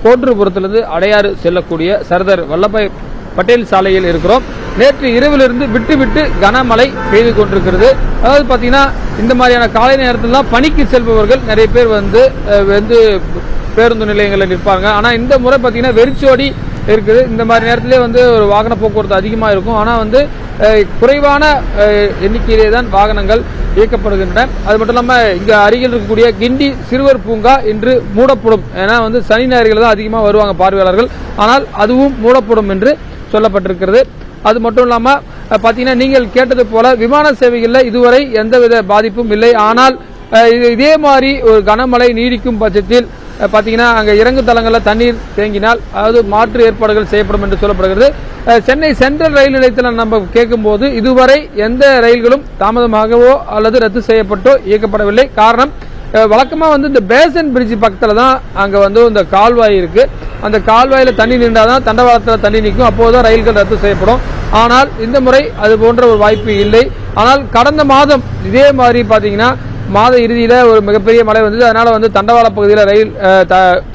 கோன்றுபுரத்திலிருந்து அடையாறு செல்லக்கூடிய சர்தார் வல்லபாய் பட்டேல் சாலையில் இருக்கிறோம். நேற்று இரவிலிருந்து விட்டு விட்டு கனமழை பெய்து கொண்டிருக்கிறது. அதாவது பாத்தீங்கன்னா இந்த மாதிரியான காலை நேரத்தில் தான் பணிக்கு செல்பவர்கள் நிறைய பேர் வந்து பேருந்து நிலையங்களில் நிற்பாங்க. ஆனா இந்த முறை பாத்தீங்கன்னா வெறிச்சோடி இருக்குது. இந்த மாதிரி நேரத்திலே வந்து ஒரு வாகன போக்குவரத்து அதிகமாக இருக்கும். ஆனால் வந்து குறைவான எண்ணிக்கையிலே தான் வாகனங்கள் இயக்கப்படுகின்றன. அது மட்டும் இல்லாமல் இங்க அருகில் இருக்கக்கூடிய கிண்டி சிறுவர் பூங்கா இன்று மூடப்படும். ஏன்னா வந்து சனி ஞாயிறுகள் தான் அதிகமாக வருவாங்க பார்வையாளர்கள். ஆனால் அதுவும் மூடப்படும் என்று சொல்லப்பட்டிருக்கிறது. அது மட்டும் இல்லாம பாத்தீங்கன்னா நீங்கள் கேட்டது போல விமான சேவைகளில் இதுவரை எந்தவித பாதிப்பும் இல்லை. ஆனால் இதே மாதிரி ஒரு கனமழை நீடிக்கும் பட்சத்தில் பாத்தீங்கன்னா அங்க இறங்கு தளங்களில் தண்ணீர் தேங்கினால் அதாவது மாற்று ஏற்பாடுகள் செய்யப்படும் என்று சொல்லப்படுகிறது. சென்னை சென்ட்ரல் ரயில் நிலையத்தில் நம்ம கேட்கும் போது இதுவரை எந்த ரயில்களும் தாமதமாகவோ அல்லது ரத்து செய்யப்பட்டோ இயக்கப்படவில்லை. காரணம் வழக்கமா வந்து இந்த பேசன் பிரிட்ஜ் பக்கத்துல தான் அங்க வந்து இந்த கால்வாய் இருக்கு. அந்த கால்வாயில தண்ணி நின்றாதான் தண்டவாளத்தில் தண்ணி நிற்கும். அப்போதுதான் ரயில்கள் ரத்து செய்யப்படும். ஆனால் இந்த முறை அது போன்ற ஒரு வாய்ப்பு இல்லை. ஆனால் கடந்த மாதம் இதே மாதிரி பாத்தீங்கன்னா மாத இறுதியில ஒரு மிகப்பெரிய மழை வந்தது. அதனால வந்து தண்டவாள பகுதியில் ரயில்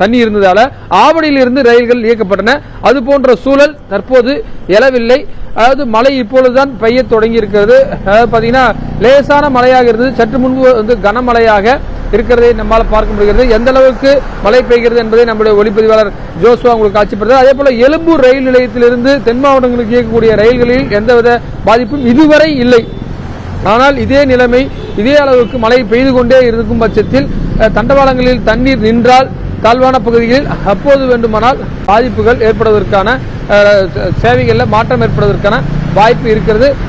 தண்ணி இருந்ததால ஆவடியில் இருந்து ரயில்கள் இயக்கப்பட்டன. அது போன்ற சூழல் தற்போது எழவில்லை. அதாவது மழை இப்பொழுதுதான் பெய்ய தொடங்கி இருக்கிறது. அதாவது பாத்தீங்கன்னா லேசான மழையாக இருந்தது. சற்று முன்பு வந்து கனமழையாக இருக்கிறதை நம்மால் பார்க்க முடிகிறது. எந்த அளவுக்கு மழை பெய்கிறது என்பதை நம்முடைய ஒளிப்பதிவாளர் ஜோஸ்வா உங்களுக்கு காட்சிப்படுத்தார். அதே போல எழும்பூர் ரயில் நிலையத்திலிருந்து தென் மாவட்டங்களுக்கு இயக்கக்கூடிய ரயில்களில் எந்தவித பாதிப்பும் இதுவரை இல்லை. ஆனால் இதே நிலைமை இதே அளவுக்கு மழை பெய்து கொண்டே இருக்கும் பட்சத்தில் தண்டவாளங்களில் தண்ணீர் நின்றால் தாழ்வான பகுதிகளில் அப்போது வேண்டுமானால் பாதிப்புகள் ஏற்படுவதற்கான சேவைகளில் மாற்றம் ஏற்படுவதற்கான வாய்ப்பு இருக்கிறது.